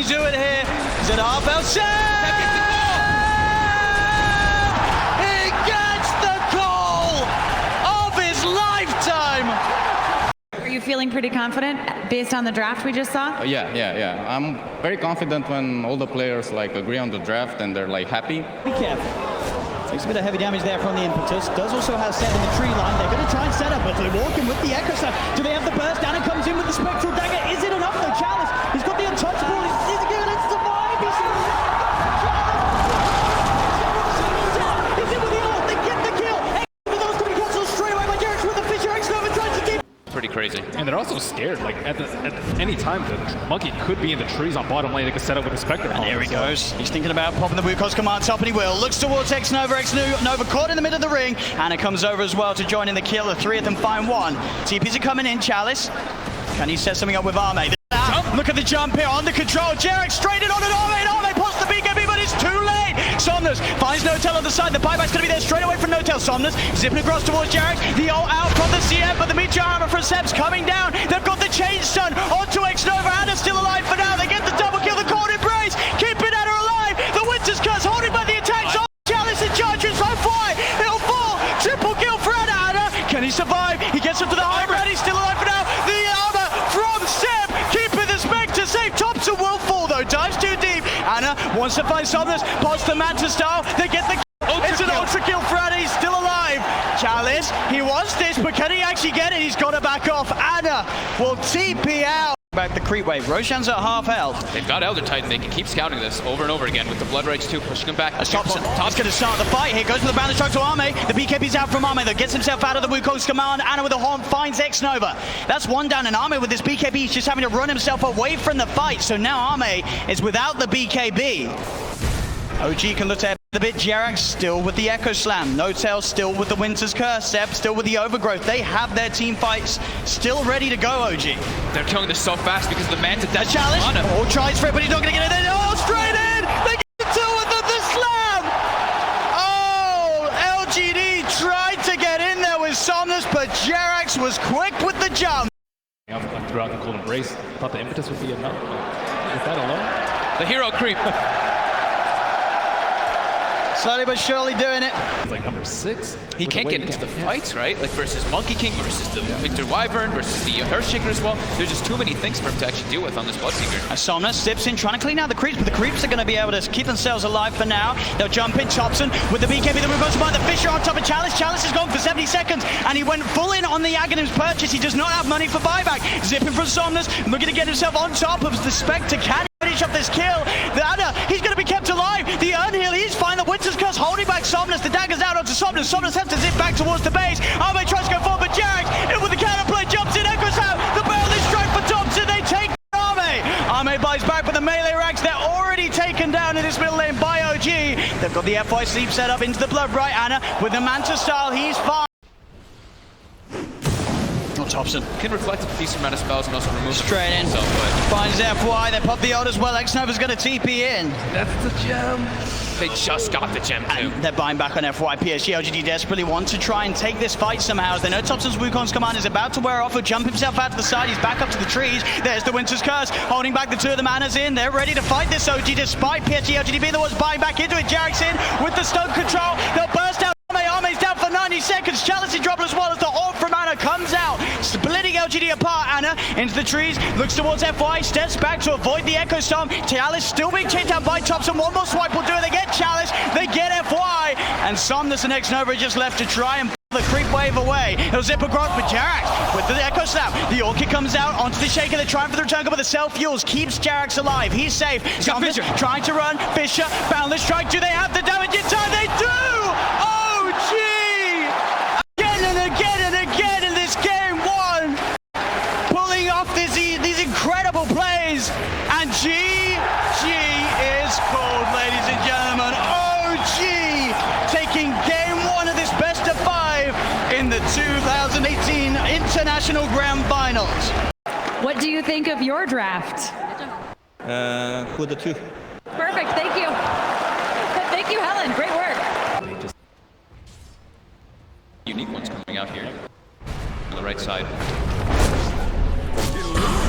do it here? Is it half-health? He gets the call of his lifetime! Are you feeling pretty confident based on the draft we just saw? Yeah. I'm very confident when all the players like agree on the draft and they're like happy. Be careful. Takes a bit of heavy damage there from the impetus. Does also have set in the tree line. They're going to try and set up, but they're walking with the Echo Slam. Do they have the burst? Anna comes in with the Spectral Dagger. Is it enough though? Chalice, he's got the untouchable. He's going to survive. He's in with the ult. They get the kill. But those going to be cancelled straight away by Jerax with the Fisher X-Nova trying to keep. Pretty crazy. And they're also scared. Like at any time, the monkey could be in the trees on bottom lane. They could set up with a Spectre. And here he goes. He's thinking about popping the Wukong's command top, and he will. Looks towards X-Nova. X-Nova caught in the middle of the ring. Anna comes over as well to join in the kill. The three of them find one. TPs are coming in. Chalice. Can he set something up with Arme? Look at the jump here on the control. Jerax straight in on an Arme. And Arme pops the BKB, but it's too late. Somnus finds Notel on the side. The buyback's going to be there straight away from Notel. Somnus zipping across towards Jerax. The ult out from the CM, but the Meteor Armor from Seb's coming down. They've got the chain stun onto X-Nova. Anna's still alive for now. They get the double kill, the cold embrace. Keeping Anna alive. The Winter's Curse holding by the attacks. Oh, Chalice Enchantress so far. He'll fall. Triple kill for Anna. Anna, can he survive? He gets up to the hybrid. He's still alive for now. The armor from Seb. Keeping the Spectre safe. Thompson will fall though. Dives too deep. Anna wants to find Somnus. Pots the Manta style. They get the It's an ultra kill for Anna, he's still alive. Chalice, he wants this, but can he actually get it? He's got to back off. Anna will TP out. Back the creep wave. Roshan's at half health. They've got Elder Titan. They can keep scouting this over and over again with the Blood Rage 2 pushing him back. Thompson going to start the fight. Here goes for the bounty strike to Arme. The BKB's out from Arme, though. Gets himself out of the Wukong's command. Anna with a horn finds X-Nova. That's one down, and Arme with this BKB, he's just having to run himself away from the fight. So now Arme is without the BKB. OG can look at a bit. Jerax still with the Echo Slam. Notel still with the Winter's Curse. Seb still with the Overgrowth. They have their team fights still ready to go, OG. They're killing this so fast because of the Manta. That challenge. Oh, tries for it, but he's not going to get it. Oh, straight in. They get the two with the slam. Oh, LGD tried to get in there with Somnus, but Jerax was quick with the jump. Throughout the cold embrace, thought the impetus would be enough. With that alone, the hero creep. Slowly but surely doing it. It's like number 6. He can't get into the fights, right? Like versus Monkey King, versus the Victor Wyvern, versus the Earthshaker as well. There's just too many things for him to actually deal with on this Bloodseeker. Somnus steps in, trying to clean out the creeps, but the creeps are going to be able to keep themselves alive for now. They'll jump in. Thompson with the BKB that reverses by the Fisher on top of Chalice. Chalice is gone for 70 seconds, and he went full in on the Aghanim's purchase. He does not have money for buyback. Zipping from Somnus, looking to get himself on top of the Spectre. Can finish up this kill? The Anna, he's going to be kept alive. The Urnhill, he's fine. The Winter's Curse holding back Somnus. The dagger's out onto Somnus. Somnus has to zip back towards the base. Arme tries to go forward, but Jerax in with the counterplay, jumps in, echoes out. The barrel strike for Thompson. They take Arme. Arme buys back, but the melee racks, they're already taken down in this middle lane by OG. They've got the FY sleep set up into the blood right. Anna with the Manta style, he's fine. Thompson can reflect a decent amount of spells and also remove straight in. Himself, finds FY, they pop the ult as well. X-Nova's going to TP in. That's the gem. They just got the gem too. And they're buying back on FY. PSG.LGD desperately want to try and take this fight somehow. As they know Thompson's Wukong's command is about to wear off. He'll jump himself out to the side. He's back up to the trees. There's the Winter's Curse holding back the two of the Manas in. They're ready to fight this OG despite PSG.LGD being the ones buying back into it. Jerax in with the stun control. They'll burst out. Arme's down for 90 seconds. Chalice is dropping as well as the horn from Anna comes out, splitting LGD apart. Anna into the trees, looks towards FY, steps back to avoid the Echo Storm. Chalice still being chased down by Thompson. One more swipe will do it. They get Chalice, they get FY, and Somnus and X-Nova just left to try and pull the creep wave away. He'll zip across with Jerax with the Echo Snap. The Orchid comes out onto the Shaker. They're trying for the return, but the self-fuels keeps Jerax alive. He's safe. Somnus trying to run. Fisher, Boundless Strike. Do they have the damage in time? They do! Incredible plays, and GG is called, ladies and gentlemen. OG taking game 1 of this best of 5 in the 2018 International Grand Finals. What do you think of your draft? With the 2. Perfect, thank you. Thank you, Helen, great work. Unique ones coming out here on the right side.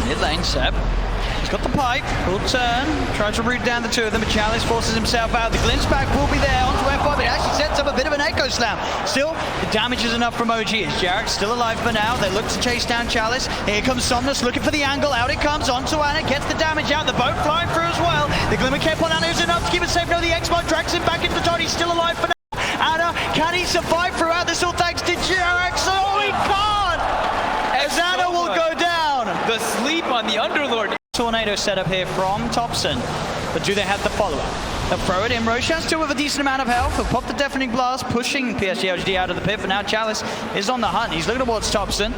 Mid lane, Seb. He's got the pipe, full turn, tries to root down the two of them, but Chalice forces himself out. The glimpse back will be there onto F5, but it actually sets up a bit of an echo slam. Still, the damage is enough from OG. As Jarek still alive for now. They look to chase down Chalice. Here comes Somnus looking for the angle. Out it comes onto Anna, gets the damage out. The boat flying through as well. The Glimmer Cape on Anna is enough to keep it safe. No, the X-Mod drags him back into Todd. He's still alive for now. Anna, can he survive throughout this all thanks to Jarek? Oh, he can't! As Anna will go down. The sleep on the Underlord. Tornado set up here from Thompson, but do they have the follow-up? They'll throw it in. Roshan still with a decent amount of health. He'll pop the Deafening Blast, pushing PSG.LGD out of the pit, but now Chalice is on the hunt. He's looking towards Thompson.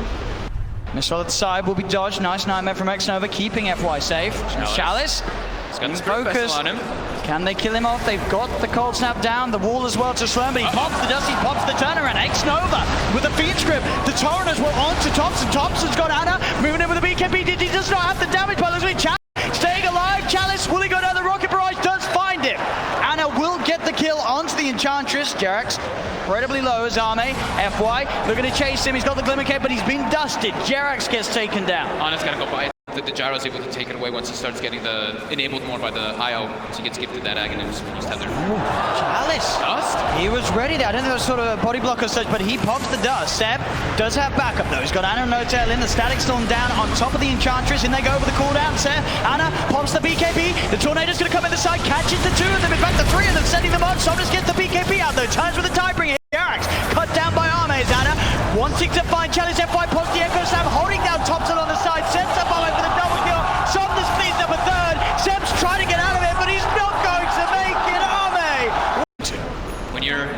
Missile at the side will be dodged. Nice nightmare from X-Nova, keeping FY safe. Chalice. He's got the Spirit Vessel on him. Can they kill him off? They've got the Cold Snap down, the wall as well to Slurm, but he pops the dust, he pops the turnaround. X-Nova with a Fiend Script. The Torrent as well on to Thompson. Thompson's got Anna, moving in with a BKB. He does not have the damage by the way. Chalice staying alive. Chalice, will he go down the rocket barrage? Does find it. Anna will get the kill onto the Enchantress. Jarek's incredibly low as Arme. FY looking to chase him. He's got the Glimmer Cape, but he's been dusted. Jarex gets taken down. Anna's gotta go by it. The Gyro's able to take it away once he starts getting enabled more by the IO. So he gets gifted that Aghanim when you tether. Chalice. Dust? He was ready there. I don't think it was sort of a body block or such, but he pops the dust. Seb does have backup though. He's got Anna and No-Tail in. The Static Storm down on top of the Enchantress. In they go over the cooldown. Seb, Anna pops the BKB. The Tornado's going to come in the side, catches the two of them. In fact, the three of them setting them on. Somnus gets the BKB out though. Turns with the Tidebringer. Jarax cut down by Arme. Anna wanting to find Chalice. FY pops the Echo Slam, holding down Thompson on the side. Sets up Arme for the double kill. Somnus cleans up a third. Seb's trying to get out of it, but he's not going to make it. Arme! When your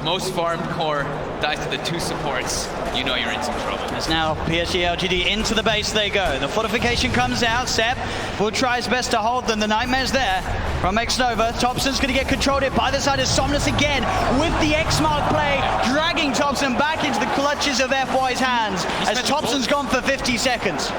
most farmed core dies to the two supports, you know you're in some trouble. As now PSG.LGD into the base they go. The fortification comes out. Seb will try his best to hold them. The Nightmare's there from X-Nova. Thompson's going to get controlled here by the side of Somnus again with the X-Mark play, dragging Thompson back into the clutches of FY's hands as Thompson's gone for 50 seconds.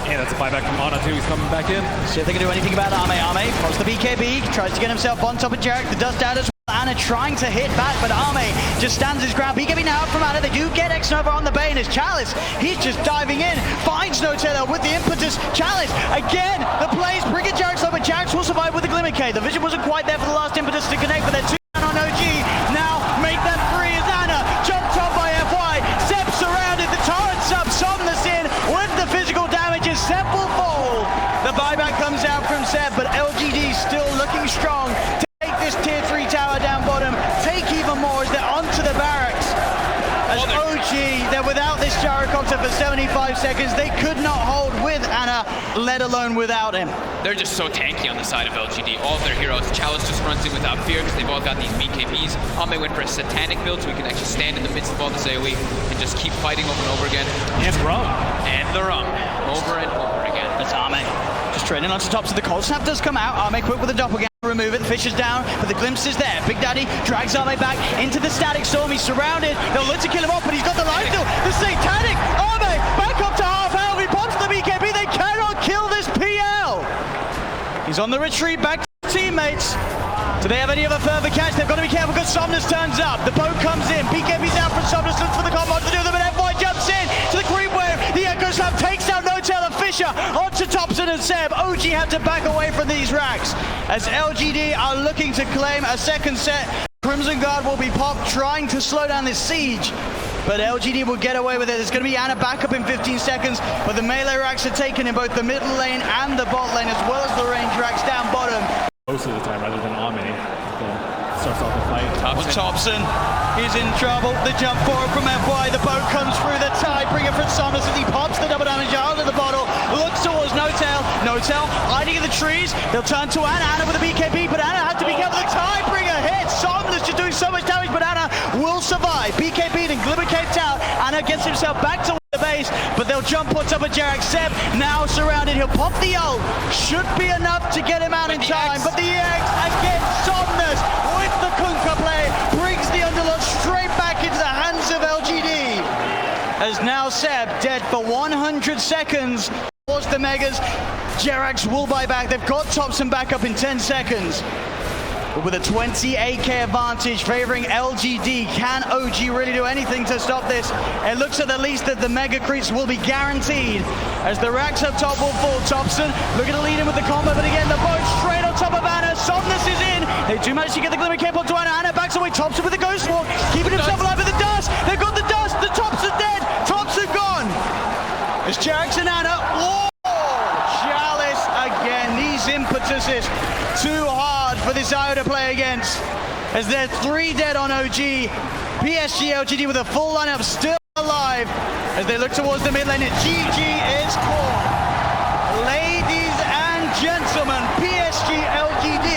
Yeah, that's a buyback from Anna too. He's coming back in. See if they can do anything about Arme. Arme pops the BKB, tries to get himself on top of Jarek. The dust out as well. Anna trying to hit back, but Arme just stands his ground. BKB now out from Anna. They do get X-Nova on the Bane as Chalice. He's just diving in, finds No-Tail with the impetus. Chalice again. The plays bring it Jarek's over. Jarek's will survive with the Glimmer K. The vision wasn't quite there for the last impetus to connect, but they're two on OG. Now make them three as Anna jumped on by FY. Seb surrounded. The torrent's up. Somnus in with the physical damage as Seb will fall. The buyback comes out from Seb, but LGD still looking strong to take this tier 3 tower down bottom. Take even more as they're onto the barracks. As OG, they're without this Gyrocopter for 75 seconds. They could not hold with Anna, let alone without him. They're just so tanky on the side of LGD. All of their heroes. Chalice just runs in without fear because they've all got these BKBs. Ame went for a satanic build so we can actually stand in the midst of all this AoE and just keep fighting over and over again. And rum. And the rum. Over and over again. That's Ame. Just training onto tops of the Cold Snap does come out. Ame quick with the doppelganger. Remove it. The fish is down, but the glimpse is there. Big Daddy drags Arme back into the Static Storm. He's surrounded. They'll look to kill him off, but he's got the life steal. The Satanic Arme back up to half health. He pops the BKB. They cannot kill this PL. He's on the retreat back to his teammates. Do they have any other further catch? They've got to be careful because Somnus turns up. The boat comes in. BKB's out from Somnus. Looks for the combo to do them, and FY jumps in to the creep wave. The Echo Slam takes down No-Tail and Fisher onto Thompson and Seb. OG have to back away from these racks as LGD are looking to claim a second set. Crimson Guard will be popped, trying to slow down this siege, but LGD will get away with it. There's going to be Anna back up in 15 seconds, but the melee racks are taken in both the middle lane and the bot lane, as well as the range racks down bottom. Most of the time, rather than Ame, starts off the fight. Thompson is in trouble. The jump forward from FY. The boat comes through. The tide bringer from Somnus as he pops the double damage out of the bottle. Looks towards No-Tail. No-Tail hiding in the trees. They'll turn to Anna. Anna with a BKB, but Anna had to be careful. The tide bringer hits. Somnus just doing so much damage, but Anna will survive. BKB and Glimmer Caped out. Anna gets himself back to the base, but they'll jump on top of Jarek. Seb now surrounded. He'll pop the ult. Should be enough to get him out in time, but the X against Somnus with the Kunkka play brings the Underlord straight back into the hands of LGD. As now Seb dead for 100 seconds towards the Megas. Jerax will buy back. They've got Thompson back up in 10 seconds. but with a 28k advantage favoring LGD. Can OG really do anything to stop this? It looks at the least that the mega creeps will be guaranteed as the racks up top will fall. Thompson looking to lead in with the combo, but again the boat straight on top of Anna. Somnus is in. They do manage to get the glimmer cape onto Anna. Anna backs away. Thompson with the ghost walk, keeping himself alive with the dust. They've got the dust. The Thompson dead. Thompson gone. It's Jax and Anna. Whoa! Chalice again. These impetuses too hard for this IO to play against, as they're 3 dead on OG. PSG.LGD with a full lineup still alive as they look towards the mid lane. GG is called. Ladies and gentlemen, PSG.LGD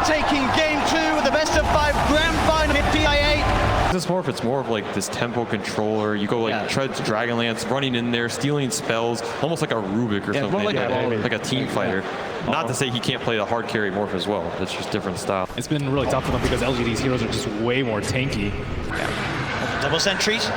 taking game 2 with the best of 5 grand final at TI8. This Morph, it's more of like this tempo controller. You go like Treads, Dragonlance, running in there, stealing spells, almost like a Rubick or something, like a team fighter. Not to say he can't play the hard carry Morph as well. It's just different style. It's been really tough for them because LGD's heroes are just way more tanky. Double sentries.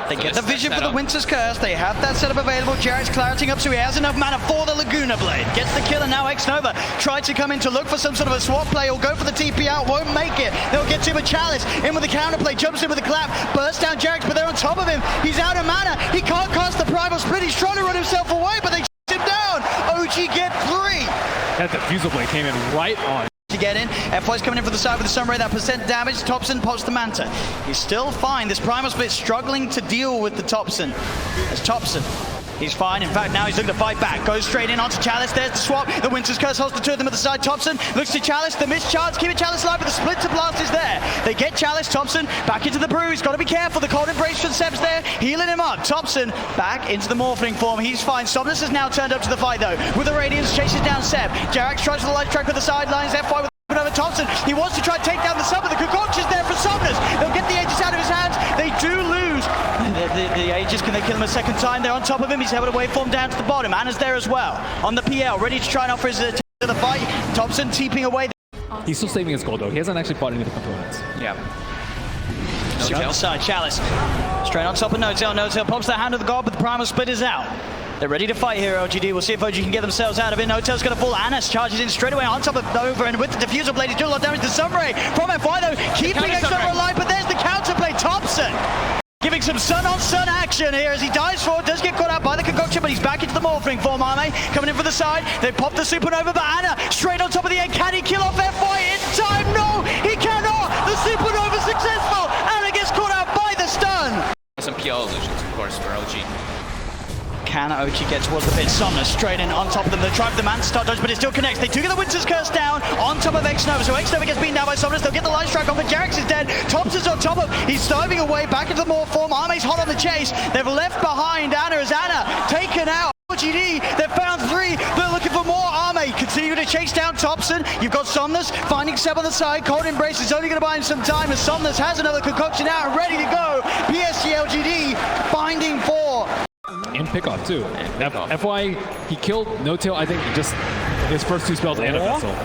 They get the vision for the Winter's Curse. They have that setup available. Jared's clarity up, so he has enough mana for the Laguna Blade. Gets the kill, and now X-Nova tried to come in to look for some sort of a swap play or go for the TP out. Won't make it. They'll get to him with Chalice. In with the counterplay. Jumps in with a clap. Bursts down Jared, but they're on top of him. He's out of mana. He can't cast the Primal Split. He's trying to run himself away, but they him down. OG get 3. That Diffusal Blade came in right on. To get in, FY's coming in for the side with the Sunray, that percent damage. Thompson pops the Manta. He's still fine. This Primal Split struggling to deal with the Thompson. As Thompson, he's fine. In fact, now he's looking to fight back. Goes straight in onto Chalice. There's the swap. The Winter's Curse holds the 2 of them at the side. Thompson looks to Chalice. The missed chance. Keep it Chalice alive, but the split to blast is there. They get Chalice. Thompson back into the brew. He's got to be careful. The cold embrace from Seb's there. Healing him up. Thompson back into the Morphling form. He's fine. Somnus has now turned up to the fight, though. With the Radiance, chases down Seb. Jarax tries for the light track with the sidelines. FY with over Thompson. He wants to try and take down the sub, but the concoction's there for Somnus. They'll get the Aegis out of his hands. They do lose. The Aegis, can they kill him a second time? They're on top of him. He's able to waveform down to the bottom. Anna's there as well. On the PL, ready to try and offer his to the fight. Thompson TPing away. He's still saving his gold though. He hasn't actually bought any of the components. Yeah. No on the side, Chalice. Straight on top of No-Tail. No-Tail pops the hand of the god, but the Primal Split is out. They're ready to fight here, LGD. We'll see if OG can get themselves out of it. No-Tail's going to fall. Annas charges in straight away on top of Nova, and with the Diffusal Blade, he's doing a lot of damage to Sunray. From FY, though, keeping X-Nova alive, but there's the counterplay. Thompson giving some sun-on-sun action here as he dives forward. Does get caught out by the concoction, but he's back into the Morphling form. Arme coming in for the side. They pop the Supernova, but Anna straight on top of the egg. Can he kill off FY in time? No, he cannot. The Supernova successful. Anna gets caught out by the stun. Some PL illusions, of course, for OG. Can OG get towards the pit? Somnus straight in on top of them. They try for the man to start dodge, but it still connects. They do get the Winter's Curse down on top of X-Nova. So X-Nova gets beaten down by Somnus. They'll get the light strike on, but Jarax is dead. Thompson's on top of. He's diving away back into the Morph form. Arme's hot on the chase. They've left behind Anna as Anna taken out. LGD, they've found 3. They're looking for more. Arme continue to chase down Thompson. You've got Somnus finding Seb on the side. Cold Embrace is only going to buy him some time as Somnus has another concoction out and ready to go. PSG.LGD finding 4. In pickoff too. FY, he killed No-Tail, I think, just his first 2 spells and a vessel.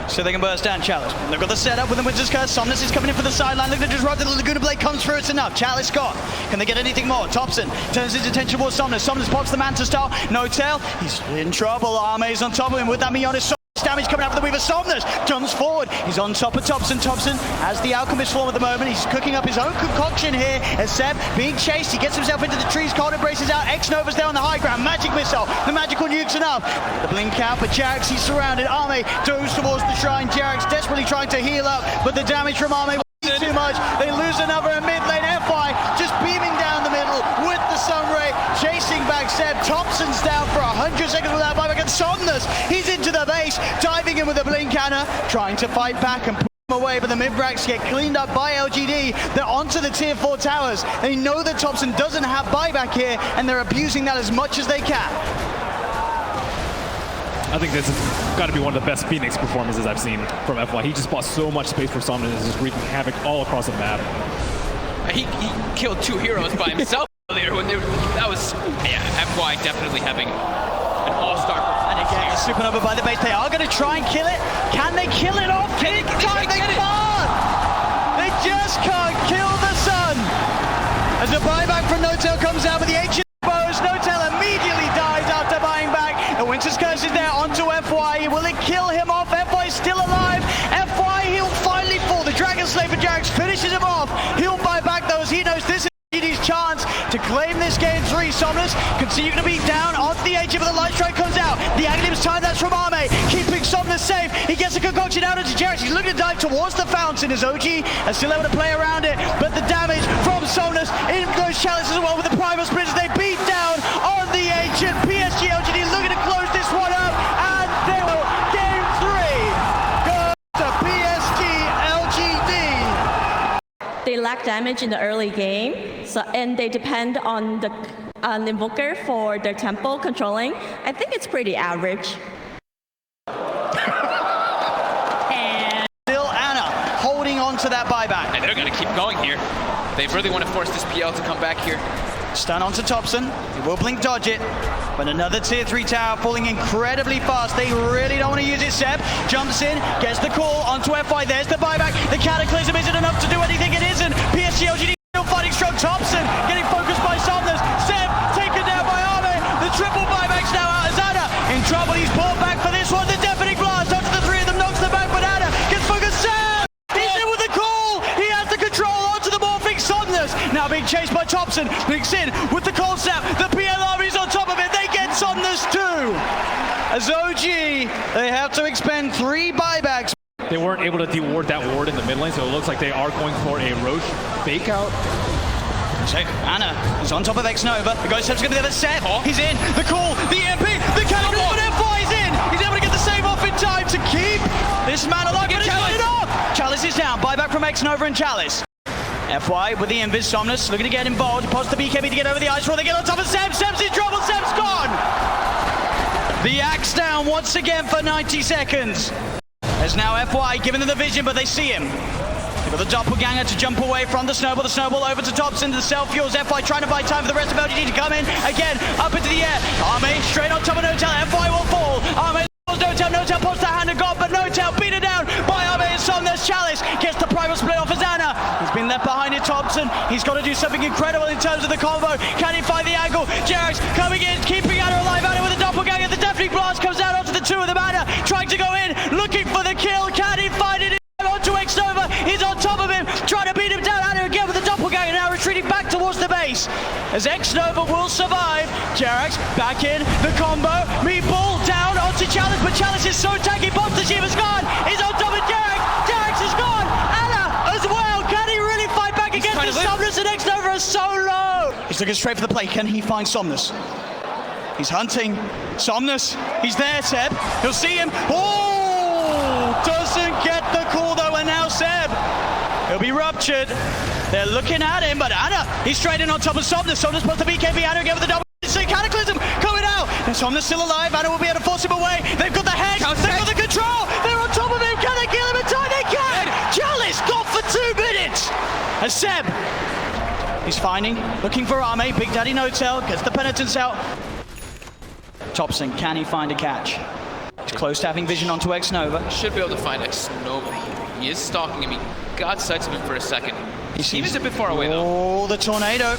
So they can burst down Chalice. They've got the setup with the Winter's Curse. Somnus is coming in for the sideline. Look at the Disruptor. The Laguna Blade comes through. It's enough. Chalice got. Can they get anything more? Thompson turns his attention towards Somnus. Somnus pops the Manta style. No-Tail. He's in trouble. Arme's on top of him with that Mionis. Damage coming out for the Weaver. Somnus jumps forward. He's on top of Thompson. Thompson has the Alchemist form at the moment. He's cooking up his own concoction here as Seb being chased. He gets himself into the trees. Cold Embraces out. X-Nova's there on the high ground. Magic Missile. The magical nuke's enough. The blink out, but Jarax, he's surrounded. Arme goes towards the shrine. Jarax desperately trying to heal up, but the damage from Arme was too much. They lose another in mid lane. FY just beaming down the middle with the Sunray, chasing back Seb. Thompson's down for 100 seconds without buyback, and Somnus, he's into the base, diving in with a blink cannon, trying to fight back and push him away, but the mid-racks get cleaned up by LGD. They're onto the tier 4 towers. They know that Thompson doesn't have buyback here, and they're abusing that as much as they can. I think this has got to be one of the best Phoenix performances I've seen from FY. He just bought so much space for Somnus and is just wreaking havoc all across the map. He killed 2 heroes by himself earlier when that was, yeah, FY definitely having an all-star performance. And again, Supernova by the base. They are going to try and kill it. Can they kill it off? They can't. They just can't kill the sun. As the buyback from No-Tail comes out with the ancient bows, No-Tail immediately dies after buying back. The Winter's Curse is there onto FY. Will it kill him off? FY is still alive. FY, he'll finally Jyrocopter finishes him off. He'll buy back though as he knows this is LGD's chance to claim this game 3. Somnus continue to beat down onto the edge of the light strike comes out. The Alchemist time that's from Arme, keeping Somnus safe. He gets a concoction out into Jyrocopter. He's looking to dive towards the fountain as OG are still able to play around it, but the damage from Somnus in those chalices as well with the primal splits. They beat down on the ancient. PSG.LGD looking to close this one up, and they will. Game 3 goes to PSG.LGD. They lack damage in the early game, and they depend on the Invoker for their tempo controlling. I think it's pretty average. And still Anna holding on to that buyback. And they're going to keep going here. They really want to force this PL to come back here. Stun onto Thompson. He will blink dodge it. But another tier 3 tower falling incredibly fast. They really don't want to use it. Seb jumps in, gets the call onto FY. There's the buyback. The Cataclysm isn't enough to do anything. It isn't. PSG.LGD still fighting strong. Thompson getting focused by Somnus. Seb taken down by Arme. The triple buybacks now out as Anna in trouble. He's brought back for this one. The deafening blast onto the 3 of them, knocks them back. But Anna gets focused. Seb! He's in with the call. He has the control onto the morphing Somnus. Now being chased by Thompson. Blinks in with the cold snap. The PL army's on top of it. They get Somnus too. As OG, they have to expend 3 buybacks. They weren't able to deward that ward in the mid lane, so it looks like they are going for a Roche fake out. So Anna is on top of X-Nova. The ghost step's going to be the set. He's in. The call, the MP, the Cataclysm, and FY is in. He's able to get the save off in time to keep this man alive. But he's got it off. Chalice is down. Buyback from X-Nova and Chalice. FY with the Invis. Somnus looking to get involved. Pops the BKB to get over the ice roll. They get on top of Seb. Seb's in trouble. Seb's gone. The axe down once again for 90 seconds. There's now FY giving them the vision, but they see him. They've got the doppelganger to jump away from the snowball. The snowball over to Thompson. The self-fuels. FY trying to buy time for the rest of LGD to come in. Again, up into the air. Arme straight on top of No-Tail. FY will fall. Arme No-Tail. No-Tail pops the hand of God, but No-Tail beat it down by Arme and Somnus. Chalice gets the primal split off as Anna. He's been left behind in Thompson. He's got to do something incredible in terms of the combo. Can he find the angle? Jyrocopter coming in, keeping Anna alive. Anna with a doppelganger. The deafening blast comes out onto the 2 of them. Anna trying to go in, looking for the kill. Can he find it? Onto X-Nova. He's on top of him, trying to beat him down. Anna again with the doppelganger, now retreating back towards the base. As X-Nova will survive. Jyrocopter back in, the combo. Meatball down onto Chalice, but Chalice is so tanky. Pops the Shiva's gone. He's on top of Jyrocopter. Jyrocopter is gone. Anna as well. Can he really fight back against the Somnus? And X-Nova is so low. He's looking straight for the play. Can he find Somnus? He's hunting Somnus. He's there, Seb. He'll see him. Oh! Doesn't get the call though, and now Seb. He'll be ruptured. They're looking at him, but Anna, he's straight in on top of Somnus. Somnus puts the BKB. Anna again with the double. Cataclysm coming out. And Somnus still alive. Anna will be able to force him away. They've got the hex. They've got the control. They're on top of him. Can they kill him in time? They can. Chalice got for 2 minutes. And Seb, he's finding, looking for Arme. Big Daddy No-Tail gets the penitence out. Thompson, can he find a catch? He's close to having vision onto X-Nova. Should be able to find X-Nova here. He is stalking him. He got sights of him for a second. He's a bit far away though. Oh, the tornado.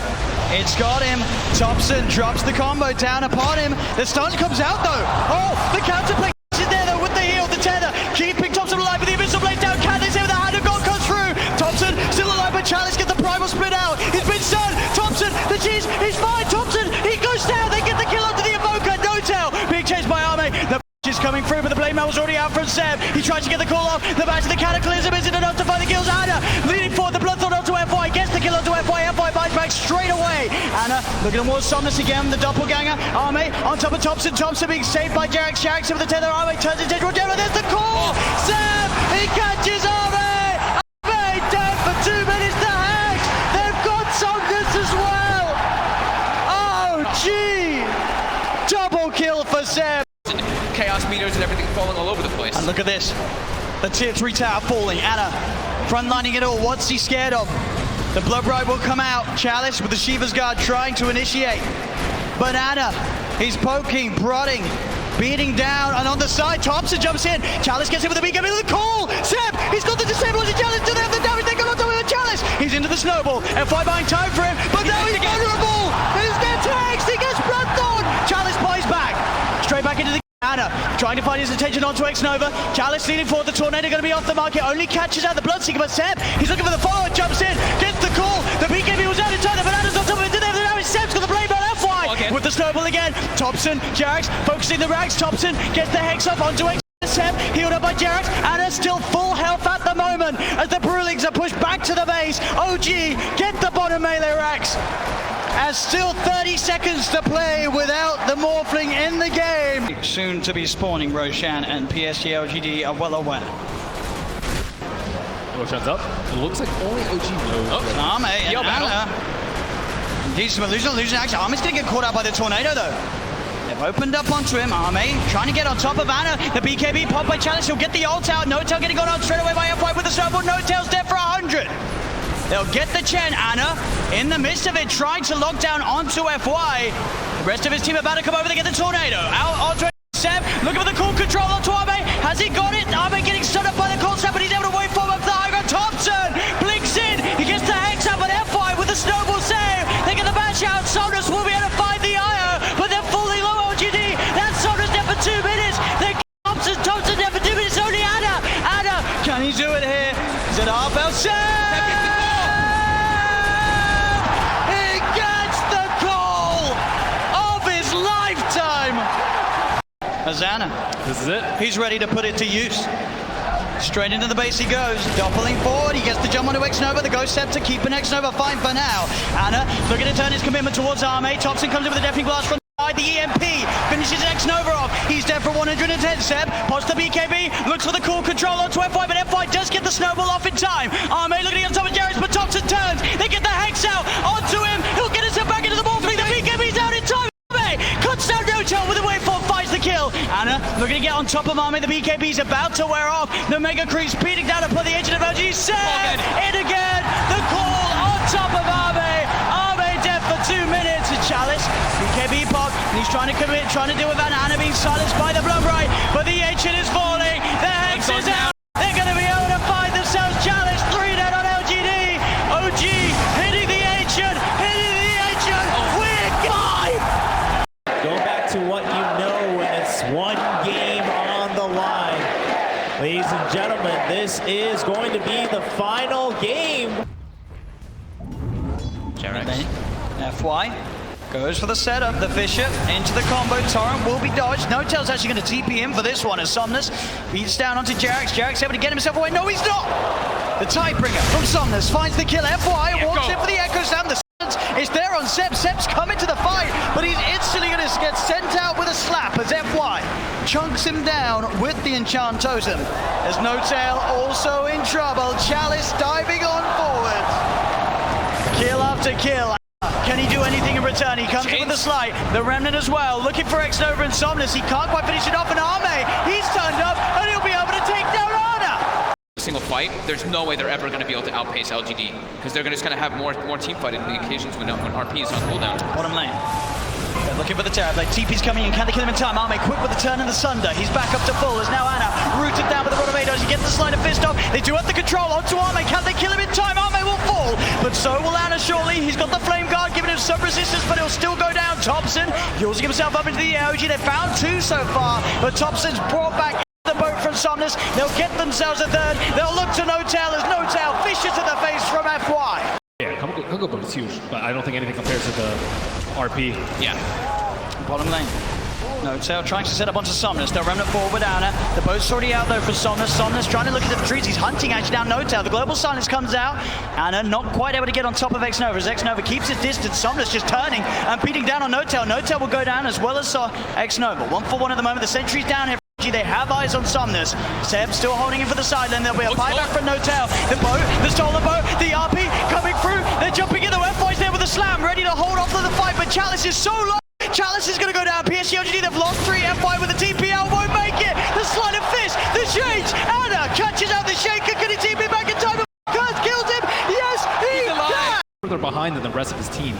It's got him. Thompson drops the combo down upon him. The stun comes out though. Oh, the counterplay is there though with the heal, the tether. Keeping Thompson alive with the Abyssal Blade down. Can they say with the hand of God comes through? Thompson still alive, but Chalice get the primal split out. He's been stunned. Thompson, the cheese, he's fine. Thompson, he goes down. They get the kill onto the Invoker. No-Tail being chased by Arme. The is coming through, but the blade mail was already out from Seb. He tries to get the call off. The back to the Cataclysm isn't enough to find the kills. Anna leading forward. The Bloodseeker onto FY. Gets the kill onto FY. FY buys back straight away. Anna looking towards Somnus again. The doppelganger. Arme on top of Thompson. Thompson being saved by Jyrocopter. Jyrocopter with the tether. Arme turns into General. There's the call. Seb, he catches Arme. Arme down for 2 minutes. The hex. They've got Somnus as well. Oh, gee. Double kill for Seb. Chaos meters and everything falling all over the place. And look at this. The tier 3 tower falling. Anna frontlining it all. What's he scared of? The Blood Bride will come out. Chalice with the Shiva's Guard trying to initiate. But Anna, he's poking, prodding, beating down, and on the side, Thompson jumps in. Chalice gets in with the BKB with the call. Seb, he's got the disable to Chalice. Do they have the damage? They got on top of Chalice. He's into the snowball. FY buying time for him, but now he's vulnerable. He's their tags. He gets Bloodthorn. Chalice buys back. Straight back into the Anna trying to find his attention onto X-Nova. Chalice leaning forward, the Tornado going to be off the market, only catches out the Bloodseeker, but Seb, he's looking for the follow-up, jumps in, gets the call, the BKB was out in time, the Bananas on top of it, did they have the damage? Seb's got the blade on FY, Okay. with the snowball again, Thompson, Jarax, focusing the rags, Thompson gets the Hex off onto X. Seb, healed up by Jarax, Anna still full health at the moment, as the Brewlings are pushed back to the base. OG, get the bottom melee racks. As still 30 seconds to play without the Morphling in the game. Soon to be spawning, Roshan and PSG.LGD are well aware. Roshan's up. It looks like only OG knows. Arme and Anna. Decent illusion action. Arme's going to get caught out by the Tornado though. They've opened up onto him. Arme trying to get on top of Anna. The BKB popped by Chalice. He'll get the ult out. No-Tail getting gone on straight away by FY with the snowball. No-Tail's dead for 100. They'll get the Chen. Anna, in the midst of it, trying to lock down onto FY. The rest of his team about to come over to get the Tornado. Out onto Seb, looking for the cool control onto Arme. Has he got it? Arme getting stood up by the cold snap, but he's able to wait for him up the high ground. Thompson blinks in. He gets the Hex out, but FY with the snowball save. They get the bash out. Somnus will be able to find the IO, but they're fully low OGD. That's Somnus there for 2 minutes. Then Thompson there for 2 minutes. Only Anna. Anna, can he do it here? Is it half out? Azana. This is it. He's ready to put it to use. Straight into the base he goes. Doppling forward. He gets the jump onto X-Nova. The Ghost Scepter keeping X-Nova fine for now. Anna looking to turn his commitment towards Arme. Thompson comes in with a deafening blast from the EMP. Finishes X-Nova off. He's dead for 110. Seb pots the BKB. Looks for the cool control onto FY, but FY does get the snowball off in time. Arme looking on top of Jarax, but Thompson turns. They get the Hex out onto him. He'll get himself back into the Morphling. The BKB's out in time. Cuts down No-Tail with a waveform, finds the kill. Anna looking to get on top of Arme. The BKB's about to wear off. The Mega Creep speeding down upon the edge of LG. Seb in again. The call on top of Arme. Arme dead for 2 minutes. Chalice, BKB pop. He's trying to commit, trying to deal with Anna being silenced by the Bloodbright. But the Ancient is falling. The Hex is out. They're going to be able to find themselves. Chalice 3 dead on LGD. OG hitting the Ancient. Hitting the Ancient. We're 5. Go back to what you know when it's one game on the line. Ladies and gentlemen, this is going to be the final game. Jarax. FY goes for the setup. The Fisher into the combo. Torrent will be dodged. No-Tail's actually going to TP in for this one as Somnus beats down onto Jarax. Jarax able to get himself away. No, he's not. The Tidebringer from Somnus finds the kill. FY walks in for the Echo Slam. The is there on Seb. Seb's coming to the fight, but he's instantly going to get sent out with a slap as FY chunks him down with the Enchantress. As No-Tail also in trouble. Chalice diving on forward. Kill after kill. Can he do anything in return? He comes in with the slide. The Remnant as well, looking for X-Nova and Somnus. He can't quite finish it off, and Arme, he's turned up, and he'll be able to take down Anna. Single fight, there's no way they're ever going to be able to outpace LGD because they're just going to have more team fight in the occasions when RP is on cooldown. Bottom lane. They're looking for the Terrorblade. TP's coming in. Can they kill him in time? Arme quick with the turn and the Sunder. He's back up to full as now Anna rooted down with the Rotomato as he gets the Slider Fist off. They do have the control onto Arme. Can they kill him in time? Arme will fall, but so will Anna shortly. He's got the Flame Guard giving him some resistance, but he'll still go down. Thompson using himself up into the air. OG, they found 2 so far, but Thompson's brought back the boat from Somnus. They'll get themselves a third. They'll look to No-Tail as No-Tail fishes to the face from FY. Yeah, Kunkka boat is huge, but I don't think anything compares to the RP. Yeah. Bottom lane. No-Tail trying to set up onto Somnus. They'll remnant forward with Anna. The boat's already out though for Somnus. Somnus trying to look into the trees. He's hunting actually down No-Tail. The global silence comes out. Anna not quite able to get on top of X-Nova as X-Nova keeps his distance. Somnus just turning and beating down on No-Tail. No-Tail will go down as well as X-Nova. 1-for-1 at the moment. The sentry's down here. They have eyes on Somnus. Seb still holding him for the sideline. There'll be a buyback from No-Tail. The boat, the stolen boat, the RP coming through. They're jumping in. The FY's there with a slam, ready to hold off to the fight, but Chalice is so low. Chalice is going to go down. PSG.LGD, they've lost 3. FY with the TPL won't make it. The Sleight of Fist, the change. Anna catches out the Shaker. Can he TP back in time? Kurt kills him. Yes, he can. They're behind behind than the rest of his team.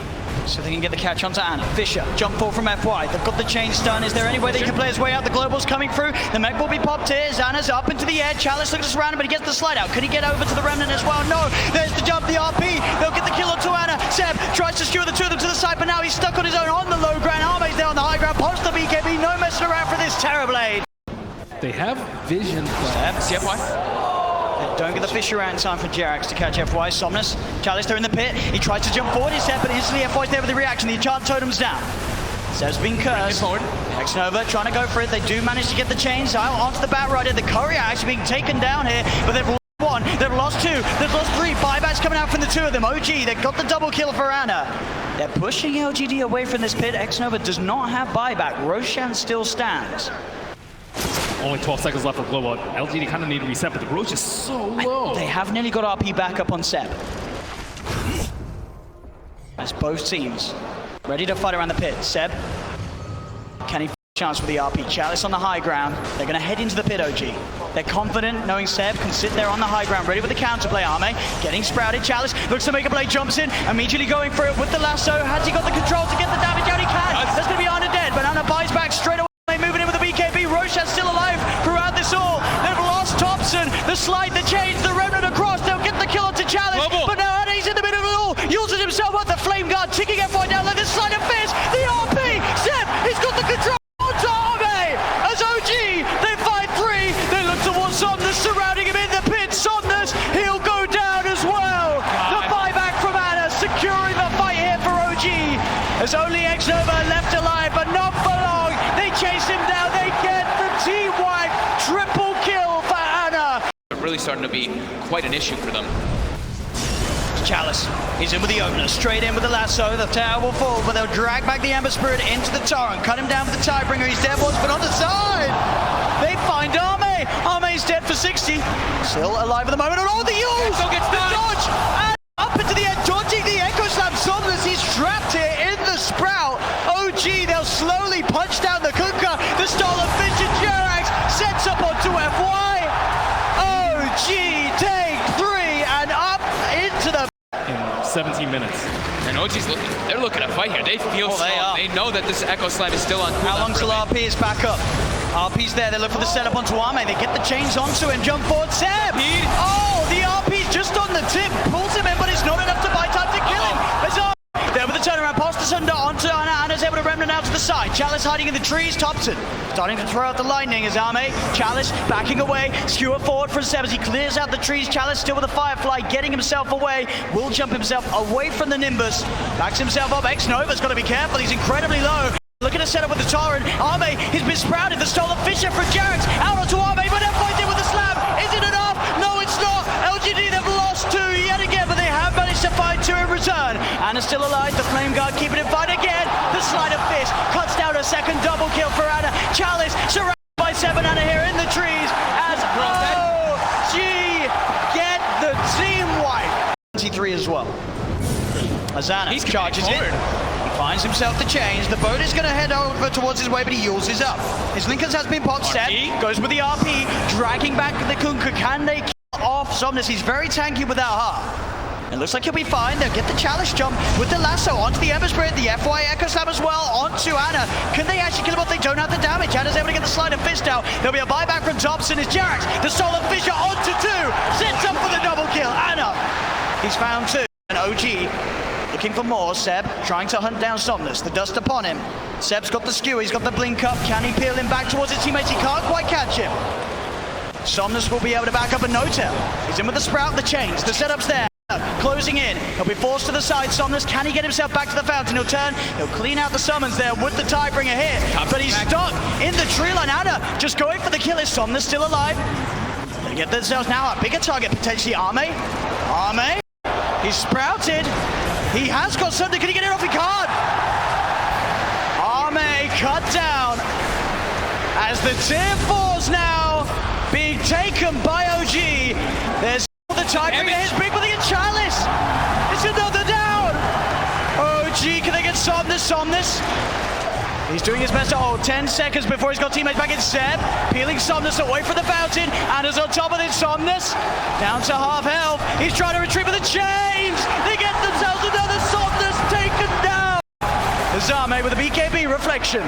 So they can get the catch onto Ana. Fisher, jump forward from FY. They've got the chain stun. Is there any way they can play his way out? The global's coming through. The mech will be popped here. Xana's up into the air. Chalice looks around him, but he gets the slide out. Can he get over to the Remnant as well? No. There's the jump, the RP. They'll get the kill onto Ana. Seb tries to skewer the two of them to the side, but now he's stuck on his own on the low ground. Arme's there on the high ground. Pops the BKB. No messing around for this Terrorblade. They have vision. CFY. Don't get the Fisher out in time for Jerax to catch FY. Somnus, Chalice there in the pit. He tries to jump forward, he's set, but instantly FY's there with the reaction. The enchant totem's down. Seb's been cursed. X-Nova trying to go for it. They do manage to get the chains out onto the Batrider. The courier actually being taken down here, but they've lost one, they've lost two, they've lost three. Buybacks coming out from the two of them. OG, they've got the double kill for Ana. They're pushing LGD away from this pit. X-Nova does not have buyback. Roshan still stands. Only 12 seconds left for Global. LGD kind of need to reset, but the Roach is so low. They have nearly got RP back up on Seb. That's both teams ready to fight around the pit. Seb, can he chance with the RP? Chalice on the high ground. They're going to head into the pit, OG. They're confident knowing Seb can sit there on the high ground, ready with the counterplay. Arme getting sprouted. Chalice looks to make a play, jumps in, immediately going for it with the lasso. Has he got the control to get the damage out? He can. That's going to be Ana dead, but Ana buys back straight away. Moving in with the BKB. Roshan's still alive throughout this all. They've lost Thompson. The slide, the change, the Remnant across. They'll get the kill onto Chalice. But now Ana, he's in the middle of it all. Uses himself up the flame guard, ticking FY down. Let this slide of fist. The RP. Seb, he's got the control onto Arme. As OG, they fight three. They look towards Somnus, surrounding him in the pit. Somnus, he'll go down as well. The buyback from Ana, securing the fight here for OG. There's only X-Nova left alive, but not for long. They chase him down, they get the team-wide triple kill for Ana. Really starting to be quite an issue for them. Chalice, he's in with the opener, straight in with the lasso. The tower will fall, but they'll drag back the Ember Spirit into the torrent, cut him down with the Tidebringer. He's dead once, but on the side, they find Arme. Arme's dead for 60. Still alive at the moment. Oh, the use! The dodge! And up into the end, dodging the Echo Slam. Somnus, he's trapped here in the Sprout. OG, they'll slowly punch down the Kunkka. The stolen Fisher Jerax sets up onto FY. OG take three and up into the... In 17 minutes. And OG's they're looking to fight here. They feel strong. They know that this Echo Slam is still on. How long till RP is back up? RP's there. They look for the setup onto Arme. They get the chains onto him. Jump forward, Seb. Oh, the RP's just on the tip. Pulls him in, but it's not enough to buy time to kill him. There's there with the turnaround. Pass the Sunder onto Ana. Ana's able to Remnant out to the side. Chalice hiding in the trees. Thompson starting to throw out the lightning as Arme. Chalice backing away. Skewer forward from Seb as he clears out the trees. Chalice still with a Firefly, getting himself away. Will jump himself away from the Nimbus. Backs himself up. X-Nova's got to be careful. He's incredibly low. Looking to set up with the Torrent. Arme, he's been sprouted. The stolen Fisher from Jerax. Out onto Arme, but FY's in with the slam. Is it enough? No, it's not. LGD, they've lost two yet again, but they have managed to find two in return. Ana's still alive. The Flame Guard keeping it fight again. The Slide of Fist cuts down a second double kill for Ana. Chalice surrounded by 7 Ana here in the trees as OG get the team wipe. 23 as well. As Ana charges in. Finds himself the chains. The boat is going to head over towards his way, but he uses up. His Linkers has been popped. Set. Goes with the RP, dragging back the Kunkka. Can they kill off Somnus? He's very tanky without heart. It looks like he'll be fine. They'll get the chalice jump with the lasso onto the Ember Spirit, the FY Echo Slam as well onto Ana. Can they actually kill him off? They don't have the damage. Ana's able to get the Slide of Fist out. There'll be a buyback from Thompson. It's Jerax. The Stolen Fisher onto 2. Sets up for the double kill. Ana, he's found 2. And OG looking for more. Seb trying to hunt down Somnus. The dust upon him. Seb's got the skewer. He's got the blink up. Can he peel him back towards his teammates? He can't quite catch him. Somnus will be able to back up a no-tail. He's in with the Sprout, the chains. The setup's there. Closing in. He'll be forced to the side. Somnus, can he get himself back to the fountain? He'll turn. He'll clean out the summons there with the Tidebringer here. But he's stuck in the tree line. Ana just going for the kill. Is Somnus still alive? They get themselves now a bigger target, potentially Arme. Arme. He's sprouted. He has got something. Can he get it off? He can't. Arme cut down as the tier 4's now being taken by OG. There's the Tidebringer. His big with the Chalice. It's another down. OG, can they get Somnus? Somnus He's doing his best to hold. 10 seconds before he's got teammates back in Seb. Peeling Somnus away from the fountain. And is on top of it, Somnus. Down to half health. He's trying to retreat with the chains. They get themselves another Somnus taken down. Zame with a BKB reflection.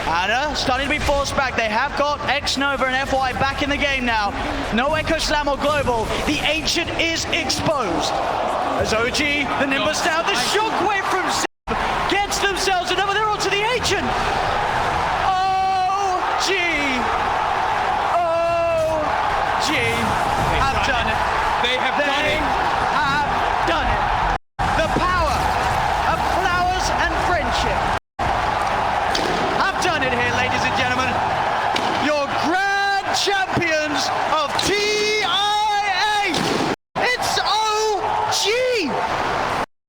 Anna starting to be forced back. They have got X-Nova and FY back in the game now. No Echo Slam or Global. The Ancient is exposed. As OG, the Nimbus down. The shockwave from Seb gets themselves another. They're on to the Ancient. OG. OG have done it. They have done it. Have done it. The power of flowers and friendship. I've done it here, ladies and gentlemen. Your grand champions of TI8.